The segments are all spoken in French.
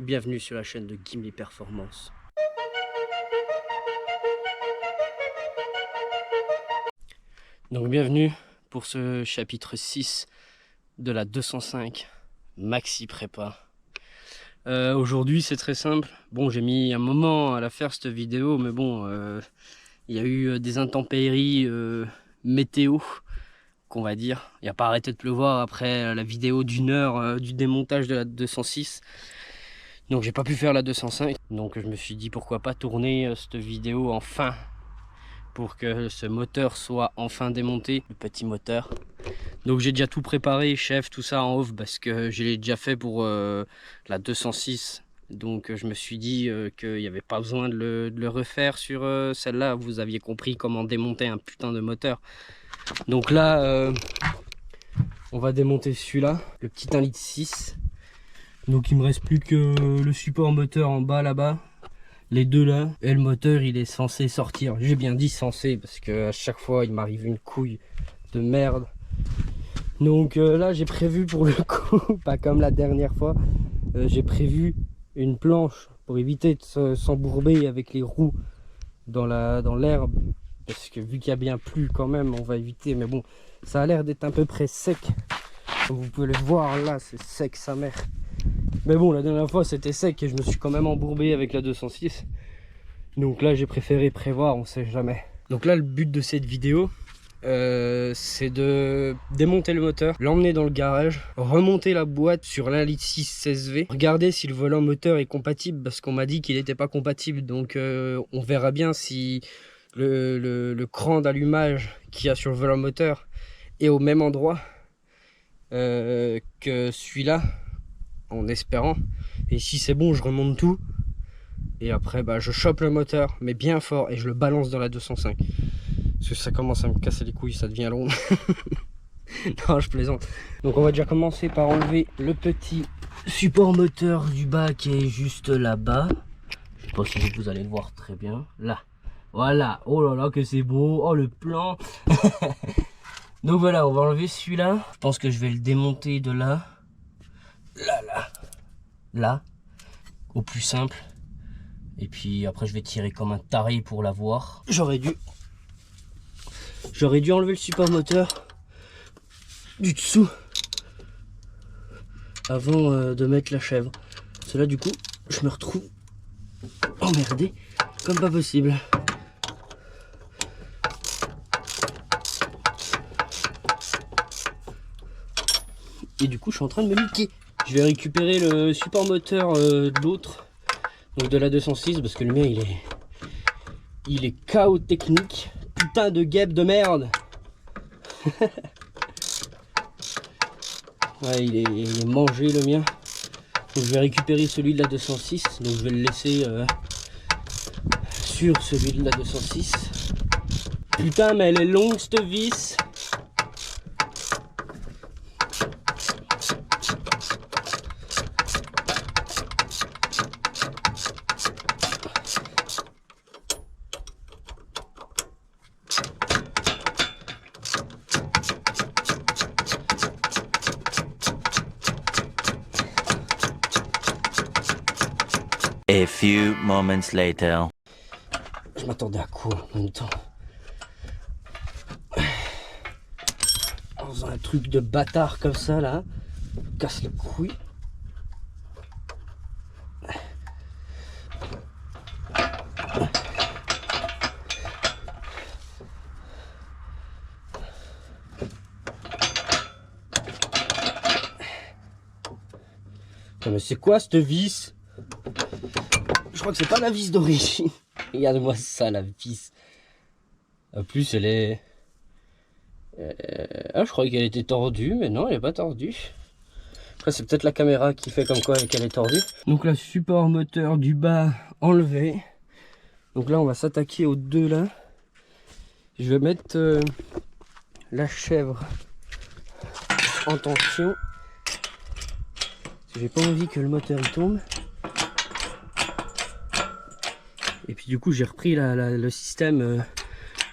Bienvenue sur la chaîne de Gimli Performance. Donc bienvenue pour ce chapitre 6 de la 205 Maxi Prépa. Aujourd'hui c'est très simple. Bon, j'ai mis un moment à la faire cette vidéo, mais bon, il y a eu des intempéries météo, qu'on va dire. Il n'y a pas arrêté de pleuvoir après la vidéo d'une heure du démontage de la 206. Donc j'ai pas pu faire la 205. Donc je me suis dit pourquoi pas tourner cette vidéo enfin, pour que ce moteur soit enfin démonté, le petit moteur. Donc j'ai déjà tout préparé, chef, tout ça en off, parce que je l'ai déjà fait pour la 206. Donc je me suis dit qu'il n'y avait pas besoin de le refaire sur celle-là. Vous aviez compris comment démonter un putain de moteur. Donc là, on va démonter celui-là, le petit 1,6 litre. Donc il me reste plus que le support moteur en bas là-bas. Les deux là, et le moteur il est censé sortir. J'ai bien dit censé parce que à chaque fois il m'arrive une couille de merde. Donc là j'ai prévu pour le coup, pas comme la dernière fois, j'ai prévu une planche pour éviter de s'embourber avec les roues dans l'herbe. Parce que vu qu'il y a bien plu quand même, on va éviter. Mais bon, ça a l'air d'être à peu près sec. Comme vous pouvez le voir là, c'est sec sa mère. Mais bon, la dernière fois c'était sec et je me suis quand même embourbé avec la 206. Donc là j'ai préféré prévoir, on sait jamais. Donc là le but de cette vidéo, c'est de démonter le moteur, l'emmener dans le garage, remonter la boîte sur l'1,6 litre CSV, regarder si le volant moteur est compatible, parce qu'on m'a dit qu'il n'était pas compatible. Donc on verra bien si le cran d'allumage qu'il y a sur le volant moteur est au même endroit que celui-là, en espérant. Et si c'est bon, je remonte tout et après bah, je chope le moteur mais bien fort et je le balance dans la 205 parce que ça commence à me casser les couilles, ça devient long. Non, je plaisante. Donc on va déjà commencer par enlever le petit support moteur du bas qui est juste là-bas. Je sais pas si vous allez le voir très bien là. Voilà, oh là là que c'est beau, oh le plan. Donc voilà, on va enlever celui-là. Je pense que je vais le démonter de là, là, au plus simple. Et puis après je vais tirer comme un taré pour l'avoir. J'aurais dû enlever le support moteur du dessous avant de mettre la chèvre. Parce que là du coup je me retrouve emmerdé comme pas possible. Et du coup je suis en train de me niquer. Je vais récupérer le support moteur de l'autre, donc de la 206, parce que le mien il est KO technique. Putain de guêpe de merde. Ouais, il est mangé le mien. Donc je vais récupérer celui de la 206, donc je vais le laisser sur celui de la 206. Putain mais elle est longue cette vis. A few moments later. Je m'attendais à quoi en même temps? En faisant un truc de bâtard comme ça là, casse les couilles. Mais c'est quoi cette vis? Je crois que c'est pas la vis d'origine. Regarde-moi ça, la vis. En plus, elle est... Ah, je croyais qu'elle était tordue, mais non, elle est pas tordue. Après, c'est peut-être la caméra qui fait comme quoi qu'elle est tordue. Donc là, support moteur du bas enlevé. Donc là, on va s'attaquer aux deux là. Je vais mettre la chèvre en tension. J'ai pas envie que le moteur il tombe. Et puis du coup j'ai repris le système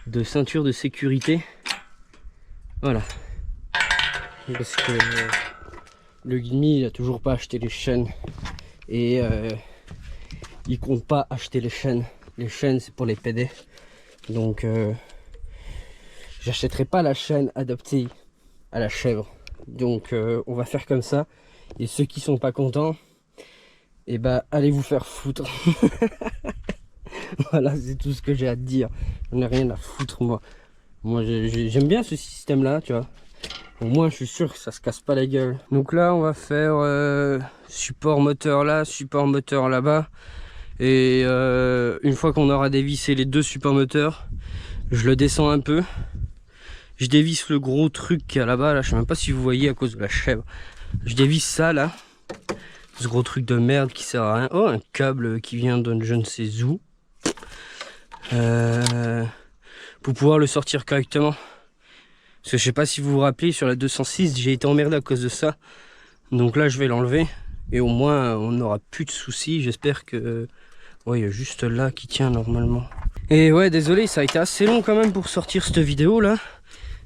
de ceinture de sécurité. Voilà. Parce que le Gimli il a toujours pas acheté les chaînes Et ils comptent pas acheter les chaînes. Les chaînes c'est pour les PD. Donc j'achèterai pas la chaîne adaptée à la chèvre. Donc on va faire comme ça. Et ceux qui sont pas contents, et bah allez vous faire foutre. Voilà, c'est tout ce que j'ai à te dire. J'en ai rien à foutre moi. Moi j'aime bien ce système là, tu vois. Au moins je suis sûr que ça se casse pas la gueule. Donc là on va faire support moteur là, support moteur là-bas. Et une fois qu'on aura dévissé les deux supports moteurs, je le descends un peu. Je dévisse le gros truc qu'il y a là-bas, là, je sais même pas si vous voyez à cause de la chèvre. Je dévisse ça là. Ce gros truc de merde qui sert à rien. Oh, un câble qui vient de je ne sais où. Pour pouvoir le sortir correctement. Parce que je sais pas si vous vous rappelez, sur la 206, j'ai été emmerdé à cause de ça. Donc là, je vais l'enlever. Et au moins, on n'aura plus de soucis. J'espère que... Ouais, il y a juste là qui tient normalement. Et ouais, désolé, ça a été assez long quand même pour sortir cette vidéo là.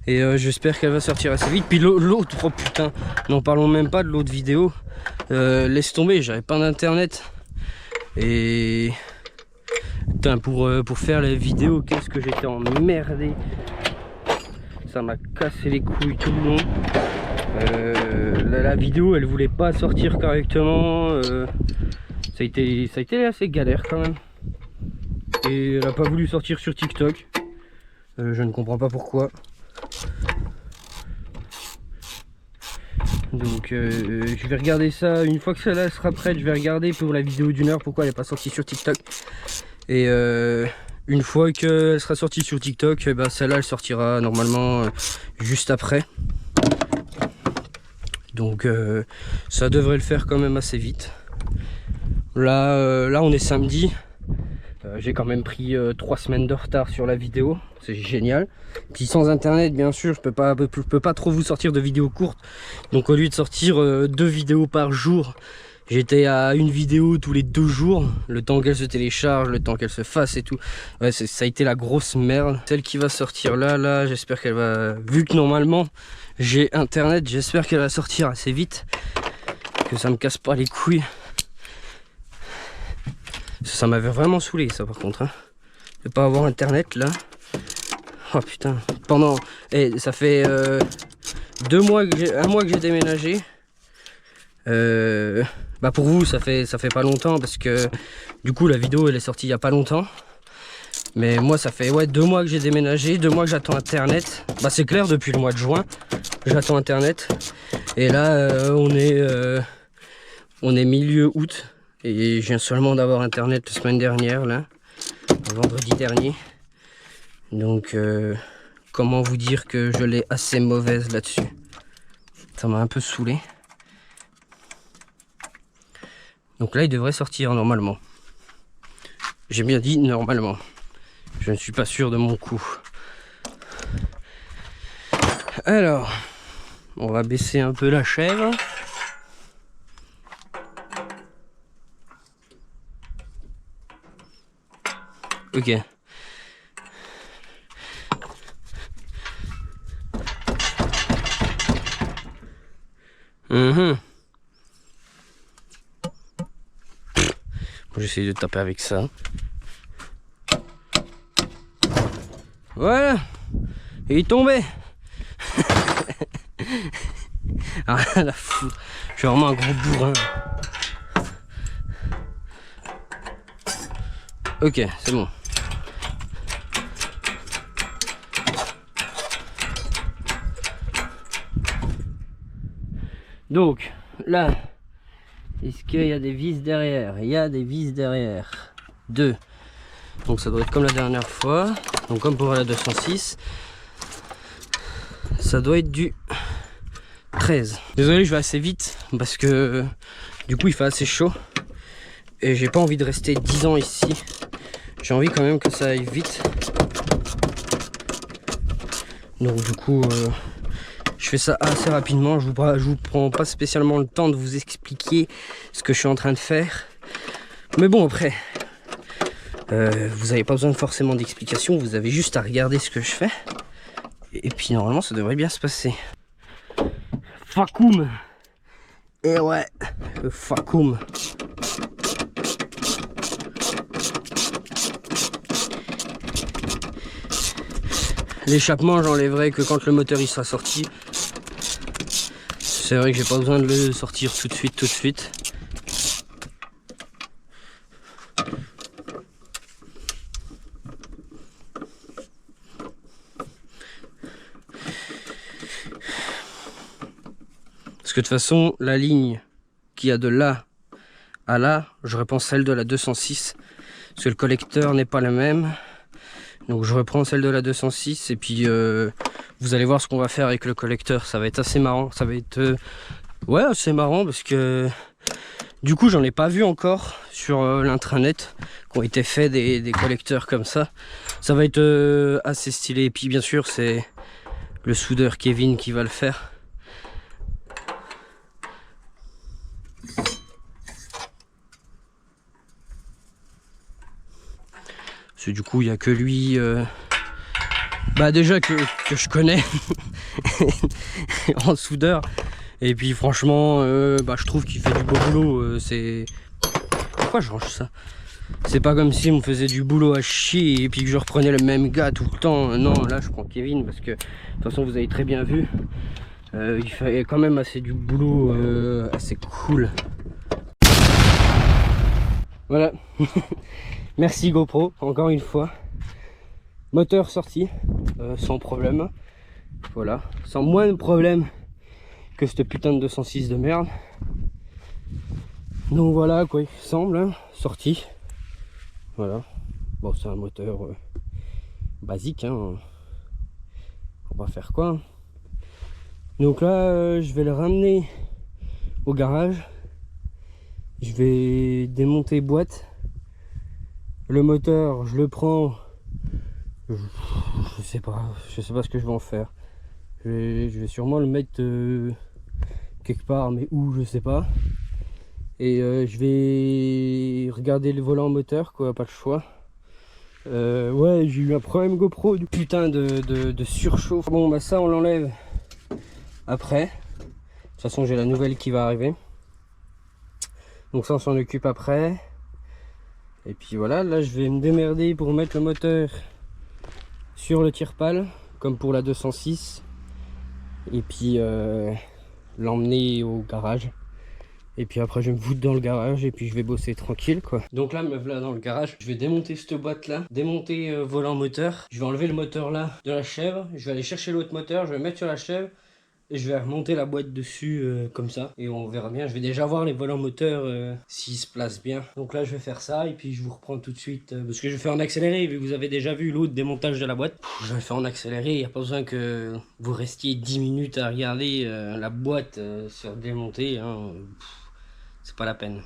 Et j'espère qu'elle va sortir assez vite. Puis l'autre, oh putain, n'en parlons même pas de l'autre vidéo. Laisse tomber, j'avais pas d'internet. Et... Putain, pour faire la vidéo, qu'est-ce que j'étais emmerdé. Ça m'a cassé les couilles tout le long. La vidéo, elle voulait pas sortir correctement. Ça a été assez galère quand même. Et elle a pas voulu sortir sur TikTok. Je ne comprends pas pourquoi. Donc je vais regarder ça. Une fois que celle-là sera prête, je vais regarder pour la vidéo d'1 heure pourquoi elle n'est pas sortie sur TikTok. Et une fois qu'elle sera sortie sur TikTok, bah, celle-là elle sortira normalement juste après. Donc ça devrait le faire quand même assez vite. Là on est samedi. J'ai quand même pris 3 semaines de retard sur la vidéo, c'est génial. Puis sans internet bien sûr, je peux pas trop vous sortir de vidéos courtes. Donc au lieu de sortir 2 vidéos par jour, j'étais à une vidéo tous les 2 jours. Le temps qu'elle se télécharge, le temps qu'elle se fasse et tout. Ouais, ça a été la grosse merde. Celle qui va sortir là, j'espère qu'elle va... Vu que normalement j'ai internet, j'espère qu'elle va sortir assez vite. Que ça me casse pas les couilles. Ça m'avait vraiment saoulé ça par contre, hein. De pas avoir internet là. Oh putain. Pendant... ça fait 1 mois que j'ai déménagé. Bah pour vous ça fait pas longtemps parce que du coup la vidéo elle est sortie il y a pas longtemps. Mais moi ça fait 2 mois que j'ai déménagé, 2 mois que j'attends internet. Bah c'est clair, depuis le mois de juin j'attends internet. Et là on est milieu août. Et je viens seulement d'avoir internet la semaine dernière, là, vendredi dernier. Donc, comment vous dire que je l'ai assez mauvaise là-dessus. Ça m'a un peu saoulé. Donc là, il devrait sortir normalement. J'ai bien dit normalement. Je ne suis pas sûr de mon coup. Alors, on va baisser un peu la chèvre. Ok. Bon, j'essaie de taper avec ça. Voilà. Il est tombé. Rien à foutre. Je suis vraiment un gros bourrin. Ok, c'est bon. Donc, là, est-ce qu'il y a des vis derrière? Il y a des vis derrière. 2. Donc ça doit être comme la dernière fois. Donc comme pour la 206. Ça doit être du 13. Désolé, je vais assez vite parce que du coup il fait assez chaud. Et j'ai pas envie de rester 10 ans ici. J'ai envie quand même que ça aille vite. Donc du coup... je fais ça assez rapidement, je vous prends pas spécialement le temps de vous expliquer ce que je suis en train de faire. Mais bon, après, vous n'avez pas besoin forcément d'explication, vous avez juste à regarder ce que je fais. Et puis normalement, ça devrait bien se passer. Fakoum. Et ouais, le Fakoum. L'échappement, j'enlèverai que quand le moteur il sera sorti. C'est vrai que j'ai pas besoin de le sortir tout de suite. Parce que de toute façon, la ligne qui a de là à là, je reprends celle de la 206. Parce que le collecteur n'est pas le même. Donc je reprends celle de la 206 et puis vous allez voir ce qu'on va faire avec le collecteur. Ça va être assez marrant. Ça va être ouais, assez marrant parce que du coup j'en ai pas vu encore sur l'intranet qui ont été faits des collecteurs comme ça. Ça va être assez stylé. Et puis bien sûr c'est le soudeur Kevin qui va le faire. Parce que du coup il n'y a que lui bah déjà que je connais en soudeur. Et puis franchement bah, je trouve qu'il fait du beau boulot. C'est... Pourquoi je range ça? C'est pas comme si on me faisait du boulot à chier et puis que je reprenais le même gars tout le temps. Non, là je prends Kevin parce que de toute façon vous avez très bien vu. Il fait quand même assez du boulot assez cool. Voilà. Merci GoPro, encore une fois. Moteur sorti, sans problème. Voilà, sans moins de problème que cette putain de 206 de merde. Donc voilà quoi il semble, hein, sorti. Voilà. Bon, c'est un moteur basique, hein. On va faire quoi? Donc là, je vais le ramener au garage. Je vais démonter boîte. Le moteur, je le prends. Je sais pas ce que je vais en faire. Je vais sûrement le mettre quelque part, mais où je sais pas. Et je vais regarder le volant moteur, quoi, pas le choix. Ouais, j'ai eu un problème GoPro du putain de surchauffe. Bon bah ça on l'enlève après. De toute façon j'ai la nouvelle qui va arriver. Donc ça on s'en occupe après. Et puis voilà, là je vais me démerder pour mettre le moteur sur le tire-pale, comme pour la 206. Et puis l'emmener au garage. Et puis après je vais me foutre dans le garage et puis je vais bosser tranquille quoi. Donc là me voilà dans le garage, je vais démonter cette boîte là, démonter volant moteur. Je vais enlever le moteur là de la chèvre, je vais aller chercher l'autre moteur, je vais le mettre sur la chèvre. Et je vais remonter la boîte dessus comme ça. Et on verra bien. Je vais déjà voir les volants moteurs s'ils se placent bien. Donc là je vais faire ça et puis je vous reprends tout de suite. Parce que je vais faire en accéléré vu que vous avez déjà vu l'autre démontage de la boîte. Je vais le faire en accéléré. Il n'y a pas besoin que vous restiez 10 minutes à regarder la boîte se démonter. Hein. C'est pas la peine.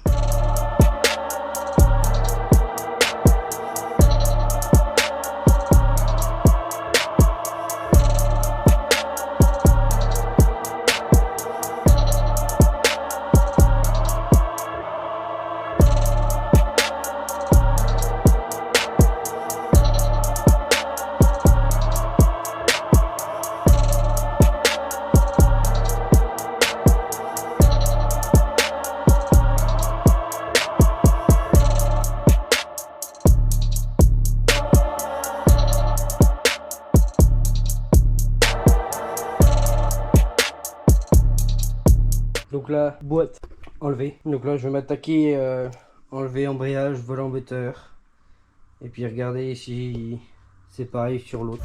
Donc là, boîte enlevée. Donc là, je vais m'attaquer, enlever embrayage, volant moteur. Et puis regarder si c'est pareil sur l'autre.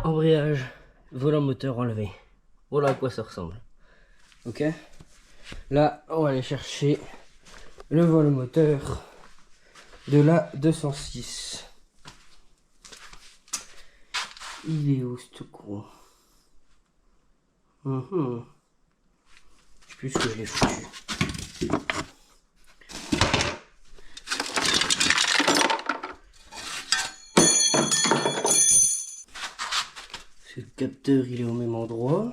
Embrayage, volant moteur enlevé. Voilà à quoi ça ressemble. Ok. Là, on va aller chercher le volant moteur de la 206. Il est où ce con? Je sais plus ce que je l'ai foutu. Le capteur il est au même endroit.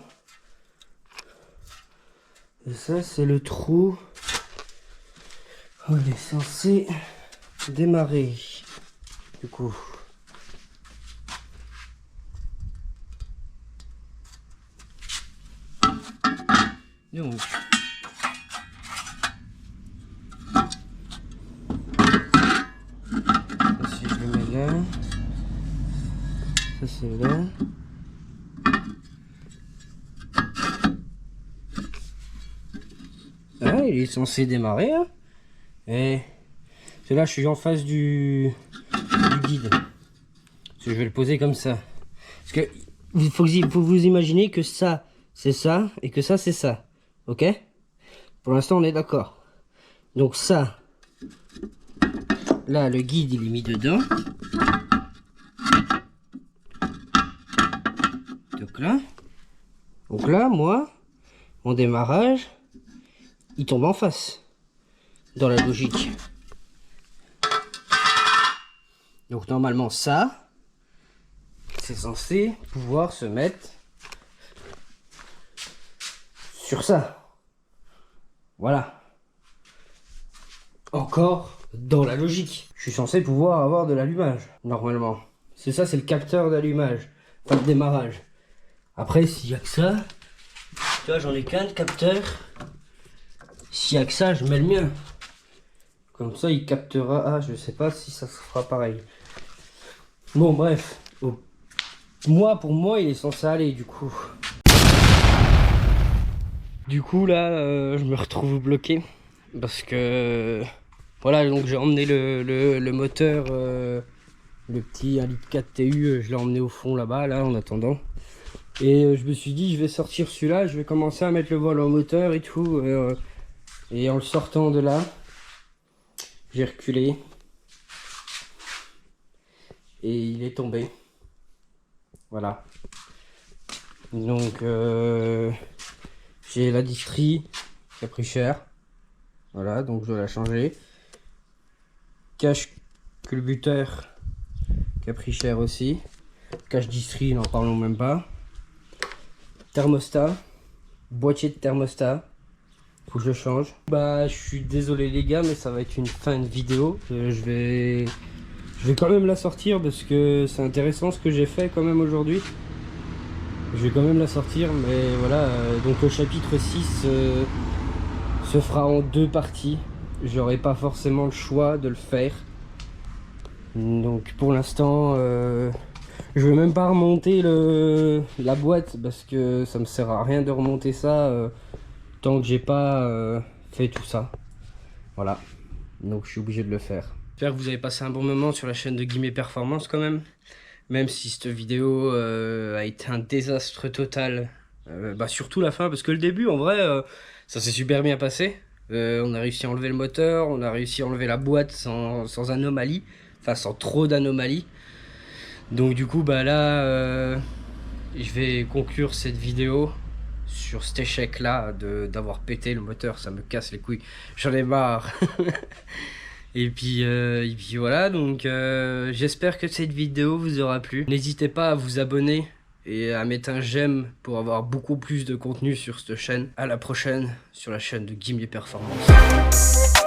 Et ça, c'est le trou où il est censé démarrer. Du coup. Donc. Ça, si je le mets là. Ça, c'est là. Ah, il est censé démarrer. Hein. Et là, je suis en face du guide. Parce que je vais le poser comme ça. Parce que il faut vous imaginer que ça, c'est ça. Et que ça, c'est ça. Ok? Pour l'instant, on est d'accord. Donc ça. Là, le guide, il est mis dedans. Donc là, moi, mon démarrage, il tombe en face. Dans la logique. Donc normalement, ça, c'est censé pouvoir se mettre sur ça. Voilà. Encore dans la logique. Je suis censé pouvoir avoir de l'allumage, normalement. C'est ça, c'est le capteur d'allumage. Enfin, de démarrage. Après, s'il y a que ça, tu vois, j'en ai qu'un de capteur. S'il y a que ça, je mets le mien. Comme ça, il captera. Ah, je sais pas si ça se fera pareil. Bon, bref. Oh. Pour moi, il est censé aller, du coup. Du coup, là, je me retrouve bloqué. Parce que... Voilà, donc j'ai emmené le moteur, le petit 1,4 litre TU, je l'ai emmené au fond là-bas, là, en attendant. Et je me suis dit, je vais sortir celui-là, je vais commencer à mettre le volant moteur et tout. Et en le sortant de là, j'ai reculé. Et il est tombé. Voilà. Donc, j'ai la distrie qui a pris cher. Voilà, donc je dois la changer. Cache culbuteur qui a pris cher aussi. Cache distrie, n'en parlons même pas. Thermostat. Boîtier de thermostat. Faut que je change. Bah, je suis désolé les gars, mais ça va être une fin de vidéo. Je vais quand même la sortir parce que c'est intéressant ce que j'ai fait quand même aujourd'hui. Je vais quand même la sortir, mais voilà. Donc le chapitre 6 se fera en 2 parties. J'aurai pas forcément le choix de le faire. Donc pour l'instant, je vais même pas remonter la boîte parce que ça me sert à rien de remonter ça tant que j'ai pas fait tout ça. Voilà. Donc je suis obligé de le faire. J'espère que vous avez passé un bon moment sur la chaîne de Guimé Performance quand même. Même si cette vidéo a été un désastre total. Surtout la fin, parce que le début, en vrai, ça s'est super bien passé. On a réussi à enlever le moteur, on a réussi à enlever la boîte sans anomalie. Enfin, sans trop d'anomalies. Donc du coup, bah là, je vais conclure cette vidéo sur cet échec-là d'avoir pété le moteur. Ça me casse les couilles. J'en ai marre. Et puis voilà, donc j'espère que cette vidéo vous aura plu. N'hésitez pas à vous abonner et à mettre un j'aime pour avoir beaucoup plus de contenu sur cette chaîne. À la prochaine sur la chaîne de Guimé Performance.